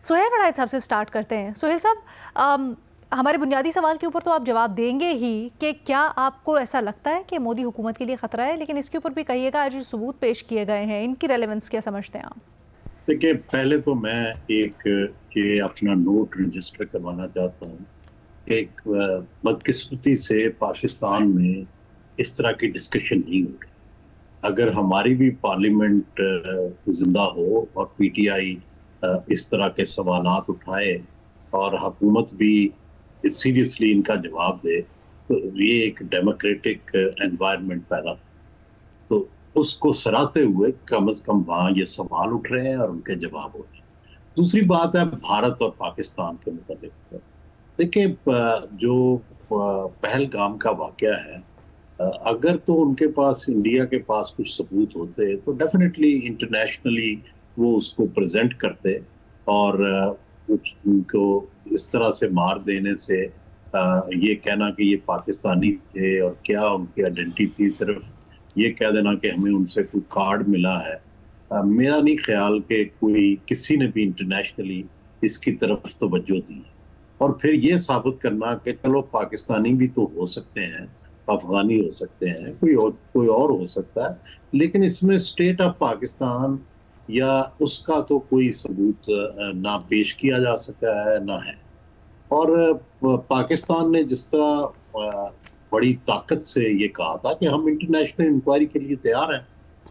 سہیل وڑائچ صاحب سے سٹارٹ کرتے ہیں. سہیل صاحب، ہمارے بنیادی سوال کے اوپر تو آپ جواب دیں گے ہی کہ کیا آپ کو ایسا لگتا ہے کہ مودی حکومت کے لیے خطرہ ہے، لیکن اس کے اوپر بھی کہیے گا جو ثبوت پیش کیے گئے ہیں ان کی ریلیونس کیا سمجھتے ہیں آپ؟ دیکھیں، پہلے تو میں ایک یہ اپنا نوٹ رجسٹر کروانا چاہتا ہوں. ایک بدقسمتی سے پاکستان میں اس طرح کی ڈسکشن نہیں ہو رہی. اگر ہماری بھی پارلیمنٹ زندہ ہو اور پی ٹی آئی اس طرح کے سوالات اٹھائے اور حکومت بھی سیریسلی ان کا جواب دے تو یہ ایک ڈیموکریٹک انوائرمنٹ پیدا ہو. تو اس کو سراہتے ہوئے کم از کم وہاں یہ سوال اٹھ رہے ہیں اور ان کے جواب ہو رہے ہیں. دوسری بات ہے بھارت اور پاکستان کے متعلق. دیکھیں، جو پہلگام کا واقعہ ہے، اگر تو ان کے پاس، انڈیا کے پاس کچھ ثبوت ہوتے تو ڈیفینیٹلی انٹرنیشنلی وہ اس کو پریزنٹ کرتے، اور ان کو اس طرح سے مار دینے سے یہ کہنا کہ یہ پاکستانی تھے اور کیا ان کی آئیڈینٹی تھی، صرف یہ کہہ دینا کہ ہمیں ان سے کوئی کارڈ ملا ہے، میرا نہیں خیال کہ کوئی کسی نے بھی انٹرنیشنلی اس کی طرف توجہ دی. اور پھر یہ ثابت کرنا کہ چلو پاکستانی بھی تو ہو سکتے ہیں، افغانی ہو سکتے ہیں، کوئی اور ہو سکتا ہے، لیکن اس میں اسٹیٹ آف پاکستان یا اس کا تو کوئی ثبوت نہ پیش کیا جا سکا ہے نہ ہے. اور پاکستان نے جس طرح بڑی طاقت سے یہ کہا تھا کہ ہم انٹرنیشنل انکوائری کے لیے تیار ہیں،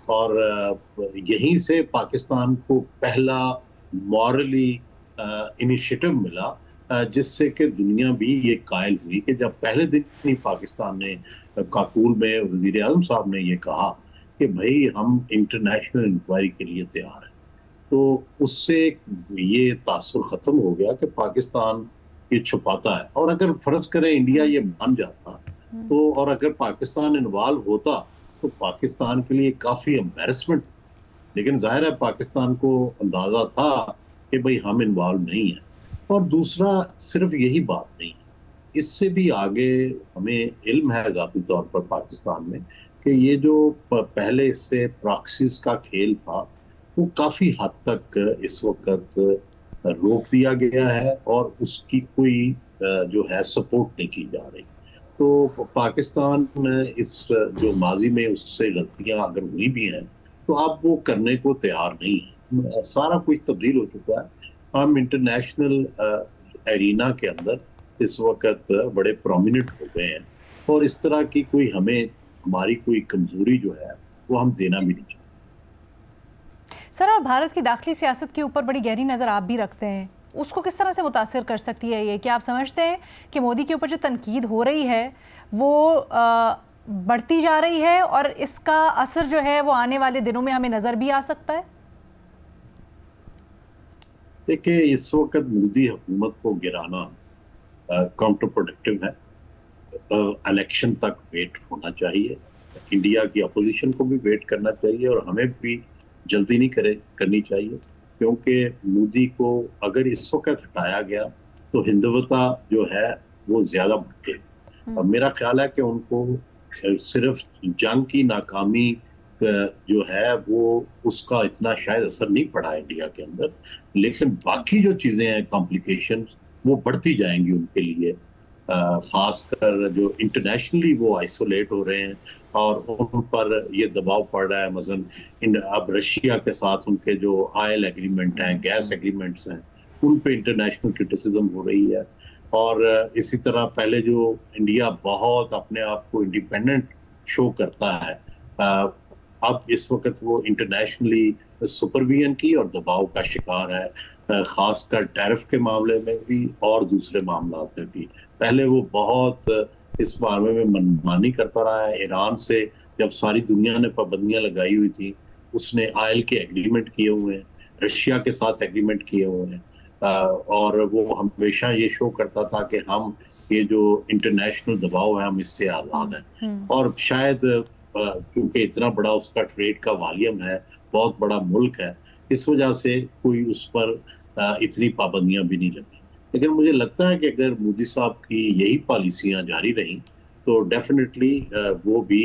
اور یہیں سے پاکستان کو پہلا مورلی انیشیٹو ملا، جس سے کہ دنیا بھی یہ قائل ہوئی کہ جب پہلے دن ہی پاکستان نے کابل میں وزیر اعظم صاحب نے یہ کہا کہ بھائی ہم انٹرنیشنل انکوائری کے لیے تیار ہیں، تو اس سے یہ تاثر ختم ہو گیا کہ پاکستان یہ چھپاتا ہے. اور اگر فرض کریں انڈیا یہ مان جاتا تو، اور اگر پاکستان انوالو ہوتا تو پاکستان کے لیے کافی امبیرسمنٹ. لیکن ظاہر ہے پاکستان کو اندازہ تھا کہ بھئی ہم انوالو نہیں ہیں. اور دوسرا صرف یہی بات نہیں، اس سے بھی آگے ہمیں علم ہے ذاتی طور پر پاکستان میں کہ یہ جو پہلے سے پراکسیز کا کھیل تھا وہ کافی حد تک اس وقت روک دیا گیا ہے، اور اس کی کوئی جو ہے سپورٹ نہیں کی جا رہی. تو پاکستان اس جو ماضی میں اس سے غلطیاں اگر ہوئی بھی ہیں تو اب وہ کرنے کو تیار نہیں ہے. سارا کچھ تبدیل ہو چکا ہے. ہم انٹرنیشنل ایرینا کے اندر اس وقت بڑے پرومیننٹ ہو گئے ہیں، اور اس طرح کی کوئی ہماری کوئی کمزوری جو ہے وہ ہم دینا بھی نہیں چاہتے. سر، اور بھارت کی داخلی سیاست کے اوپر بڑی گہری نظر آپ بھی رکھتے ہیں، اس کو کس طرح سے متاثر کر سکتی ہے یہ؟ کیا آپ سمجھتے ہیں کہ مودی کے اوپر جو تنقید ہو رہی ہے وہ بڑھتی جا رہی ہے، اور اس کا اثر جو ہے وہ آنے والے دنوں میں ہمیں نظر بھی آ سکتا ہے؟ دیکھیں، اس وقت مودی حکومت کو گرانا کاؤنٹر پروڈکٹیو ہے. الیکشن تک ویٹ ہونا چاہیے، انڈیا کی اپوزیشن کو بھی ویٹ کرنا چاہیے، اور ہمیں بھی جلدی نہیں کرنی چاہیے، کیونکہ مودی کو اگر اس وقت ہٹایا گیا تو ہندوتا جو ہے وہ زیادہ بڑھ گئی. اور میرا خیال ہے کہ ان کو صرف جنگ کی ناکامی جو ہے وہ اس کا اتنا شاید اثر نہیں پڑا انڈیا کے اندر، لیکن باقی جو چیزیں ہیں کمپلیکیشن وہ بڑھتی جائیں گی ان کے لیے. خاص کر جو انٹرنیشنلی وہ آئسولیٹ ہو رہے ہیں اور ان پر یہ دباؤ پڑ رہا ہے. مثلا اب رشیا کے ساتھ ان کے جو آئل ایگریمنٹ ہیں، گیس ایگریمنٹس ہیں، ان پہ انٹرنیشنل کرٹیسزم ہو رہی ہے. اور اسی طرح پہلے جو انڈیا بہت اپنے آپ کو انڈیپینڈنٹ شو کرتا ہے، اب اس وقت وہ انٹرنیشنلی سپرویژن کی اور دباؤ کا شکار ہے، خاص کر ٹیرف کے معاملے میں بھی اور دوسرے معاملات میں بھی. پہلے وہ بہت اس معاملے میں منمانی کرتا رہا ہے. ایران سے جب ساری دنیا نے پابندیاں لگائی ہوئی تھی، اس نے آئل کے ایگریمنٹ کیے ہوئے ہیں، رشیا کے ساتھ ایگریمنٹ کیے ہوئے ہیں، اور وہ ہمیشہ یہ شو کرتا تھا کہ ہم یہ جو انٹرنیشنل دباؤ ہے ہم اس سے آزاد ہیں. اور شاید کیونکہ اتنا بڑا اس کا ٹریڈ کا والیم ہے، بہت بڑا ملک ہے، اس وجہ سے کوئی اس پر اتنی پابندیاں بھی نہیں لگی. لیکن مجھے لگتا ہے کہ اگر مودی صاحب کی یہی پالیسیاں جاری رہیں تو ڈیفینیٹلی وہ بھی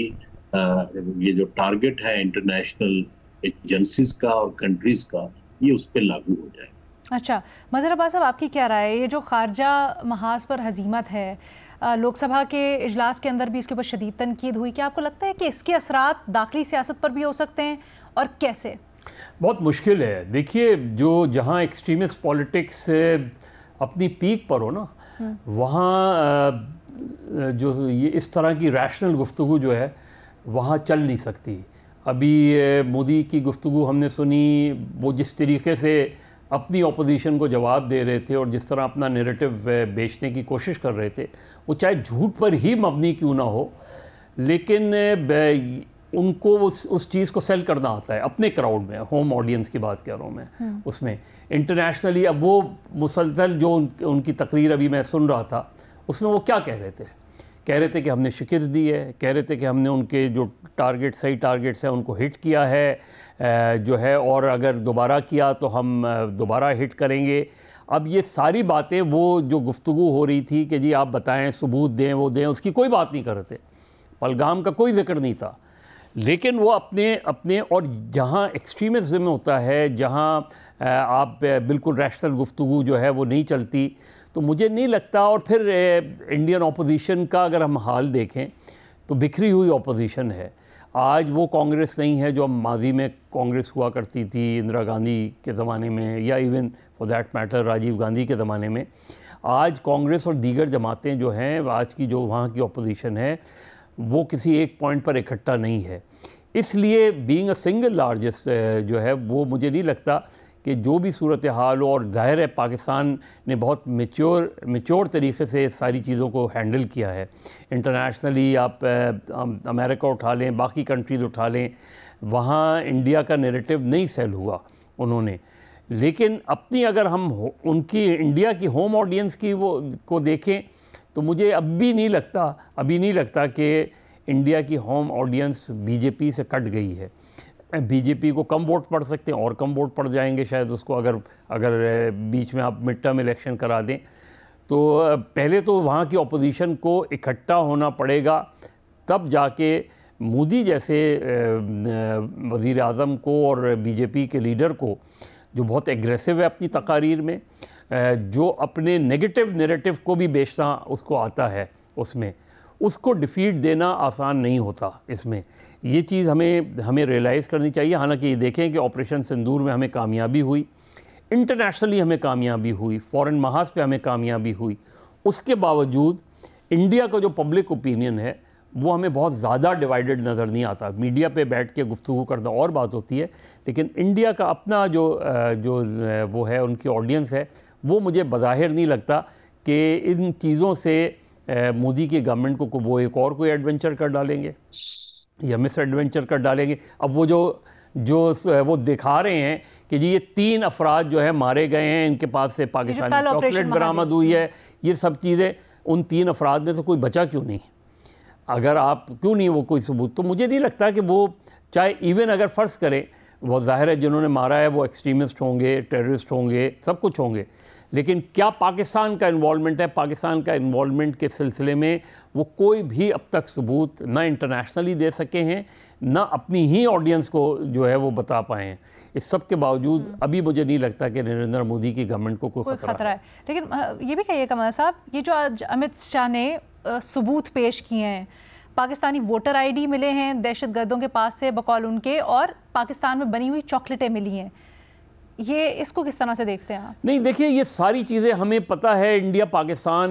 یہ جو ٹارگٹ ہے انٹرنیشنل ایجنسیز کا اور کنٹریز کا، یہ اس پہ لاگو ہو جائے. اچھا مظہر عباس صاحب، آپ کی کیا رائے ہے؟ یہ جو خارجہ محاذ پر ہزیمت ہے، لوک سبھا کے اجلاس کے اندر بھی اس کے اوپر شدید تنقید ہوئی، کیا آپ کو لگتا ہے کہ اس کے اثرات داخلی سیاست پر بھی ہو سکتے ہیں اور کیسے؟ بہت مشکل ہے. دیکھیے، جو جہاں ایکسٹریمسٹ پولیٹکس اپنی پیک پر ہو نا، وہاں جو یہ اس طرح کی ریشنل گفتگو جو ہے وہاں چل نہیں سکتی. ابھی مودی کی گفتگو ہم نے سنی، وہ جس طریقے سے اپنی اپوزیشن کو جواب دے رہے تھے اور جس طرح اپنا نیریٹو بیچنے کی کوشش کر رہے تھے، وہ چاہے جھوٹ پر ہی مبنی کیوں نہ ہو، لیکن ان کو اس چیز کو سیل کرنا آتا ہے اپنے کراؤڈ میں. ہوم آڈینس کی بات کر رہا ہوں میں. اس میں انٹرنیشنلی اب وہ مسلسل جو ان کی تقریر ابھی میں سن رہا تھا، اس میں وہ کیا کہہ رہے تھے؟ کہہ رہے تھے کہ ہم نے شکست دی ہے، کہہ رہے تھے کہ ہم نے ان کے جو صحیح ٹارگیٹس ہیں ان کو ہٹ کیا ہے جو ہے، اور اگر دوبارہ کیا تو ہم دوبارہ ہٹ کریں گے. اب یہ ساری باتیں، وہ جو گفتگو ہو رہی تھی کہ جی آپ بتائیں، ثبوت دیں، وہ دیں، اس کی کوئی بات نہیں کر رہے تھے. پہلگام کا کوئی ذکر نہیں تھا. لیکن وہ اپنے اور جہاں ایکسٹریمزم ہوتا ہے، جہاں آپ بالکل ریشنل گفتگو جو ہے وہ نہیں چلتی، تو مجھے نہیں لگتا. اور پھر انڈین اپوزیشن کا اگر ہم حال دیکھیں تو بکھری ہوئی اپوزیشن ہے. آج وہ کانگریس نہیں ہے جو ماضی میں کانگریس ہوا کرتی تھی اندرا گاندھی کے زمانے میں، یا even for that matter Rajiv Gandhi کے زمانے میں. آج کانگریس اور دیگر جماعتیں جو ہیں، آج کی جو وہاں کی اپوزیشن ہے، وہ کسی ایک پوائنٹ پر اکٹھا نہیں ہے. اس لیے بینگ اے سنگل لارجسٹ جو ہے وہ مجھے نہیں لگتا کہ جو بھی صورتحال ہو، اور ظاہر ہے پاکستان نے بہت میچور طریقے سے ساری چیزوں کو ہینڈل کیا ہے. انٹرنیشنلی آپ امریکہ اٹھا لیں، باقی کنٹریز اٹھا لیں، وہاں انڈیا کا نیریٹو نہیں سیل ہوا انہوں نے. لیکن اپنی اگر ہم ان کی انڈیا کی ہوم آڈینس کی وہ کو دیکھیں تو مجھے ابھی نہیں لگتا کہ انڈیا کی ہوم آڈینس بی جے پی سے کٹ گئی ہے. بی جے پی کو کم ووٹ پڑ سکتے ہیں، اور کم ووٹ پڑ جائیں گے شاید اس کو، اگر بیچ میں آپ مڈ ٹرم الیکشن کرا دیں. تو پہلے تو وہاں کی اپوزیشن کو اکٹھا ہونا پڑے گا، تب جا کے مودی جیسے وزیر اعظم کو اور بی جے پی کے لیڈر کو، جو بہت ایگریسو ہے اپنی تقاریر میں، جو اپنے نیگیٹو نیریٹو کو بھی بیچنا اس کو آتا ہے، اس کو ڈیفیٹ دینا آسان نہیں ہوتا. اس میں یہ چیز ہمیں ریئلائز کرنی چاہیے. حالانکہ یہ دیکھیں کہ آپریشن سندور میں ہمیں کامیابی ہوئی، انٹرنیشنلی ہمیں کامیابی ہوئی، فورن محاذ پہ ہمیں کامیابی ہوئی. اس کے باوجود انڈیا کا جو پبلک اوپینین ہے وہ ہمیں بہت زیادہ ڈیوائیڈڈ نظر نہیں آتا. میڈیا پہ بیٹھ کے گفتگو کرنا اور بات ہوتی ہے، لیکن انڈیا کا اپنا جو وہ ہے، ان کی آڈینس ہے، وہ مجھے بظاہر نہیں لگتا کہ ان چیزوں سے مودی کی گورنمنٹ کو وہ ایک اور کوئی ایڈونچر کر ڈالیں گے یا مس ایڈونچر کر ڈالیں گے. اب وہ جو وہ دکھا رہے ہیں کہ جی یہ 3 افراد جو ہے مارے گئے ہیں، ان کے پاس سے پاکستانی چاکلیٹ برآمد ہوئی ہے، یہ سب چیزیں، ان 3 افراد میں سے کوئی بچا کیوں نہیں؟ اگر آپ کیوں نہیں وہ کوئی ثبوت؟ تو مجھے نہیں لگتا کہ وہ، چاہے ایون اگر فرض کریں، وہ ظاہر ہے جنہوں نے مارا ہے وہ ایکسٹریمسٹ ہوں گے، ٹیررسٹ ہوں گے، سب کچھ ہوں گے، لیکن کیا پاکستان کا انوالومنٹ ہے؟ پاکستان کا انوالومنٹ کے سلسلے میں وہ کوئی بھی اب تک ثبوت نہ انٹرنیشنلی دے سکے ہیں، نہ اپنی ہی آڈینس کو جو ہے وہ بتا پائے ہیں. اس سب کے باوجود ابھی مجھے نہیں لگتا کہ نریندر مودی کی گورنمنٹ کو کوئی خطرہ ہے. لیکن یہ بھی کہیے کمال صاحب، یہ جو آج امت شاہ نے ثبوت پیش کیے ہیں، پاکستانی ووٹر آئی ڈی ملے ہیں دہشت گردوں کے پاس سے بقول ان کے، اور پاکستان میں بنی ہوئی چاکلیٹیں ملی ہیں، یہ اس کو کس طرح سے دیکھتے ہیں آپ؟ نہیں دیکھیے، یہ ساری چیزیں ہمیں پتہ ہے. انڈیا پاکستان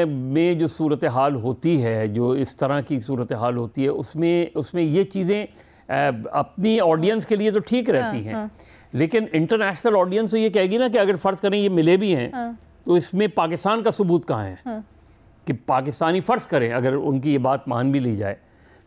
میں جو صورتحال ہوتی ہے، جو اس طرح کی صورتحال ہوتی ہے، اس میں یہ چیزیں اپنی آڈینس کے لیے تو ٹھیک رہتی ہیں، لیکن انٹرنیشنل آڈینس تو یہ کہے گی نا کہ اگر فرض کریں یہ ملے بھی ہیں تو اس میں پاکستان کا ثبوت کہاں ہے؟ کہ پاکستانی فرض کریں اگر ان کی یہ بات مان بھی لی جائے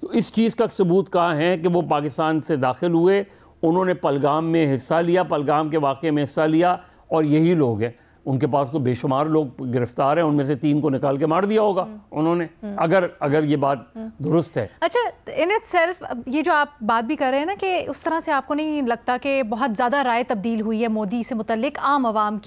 تو اس چیز کا ثبوت کہاں ہے کہ وہ پاکستان سے داخل ہوئے، انہوں نے پہلگام میں حصہ لیا، پہلگام کے واقعے میں حصہ لیا، اور یہی لوگ ہیں. ان کے پاس تو بے شمار لوگ گرفتار ہیں، ان میں سے 3 کو نکال کے مار دیا ہوگا انہوں نے، اگر یہ بات درست ہے. اچھا، ان اٹ سیلف یہ جو آپ بات بھی کر رہے ہیں نا کہ اس طرح سے آپ کو نہیں لگتا کہ بہت زیادہ رائے تبدیل ہوئی ہے مودی سے متعلق عام عوام کی؟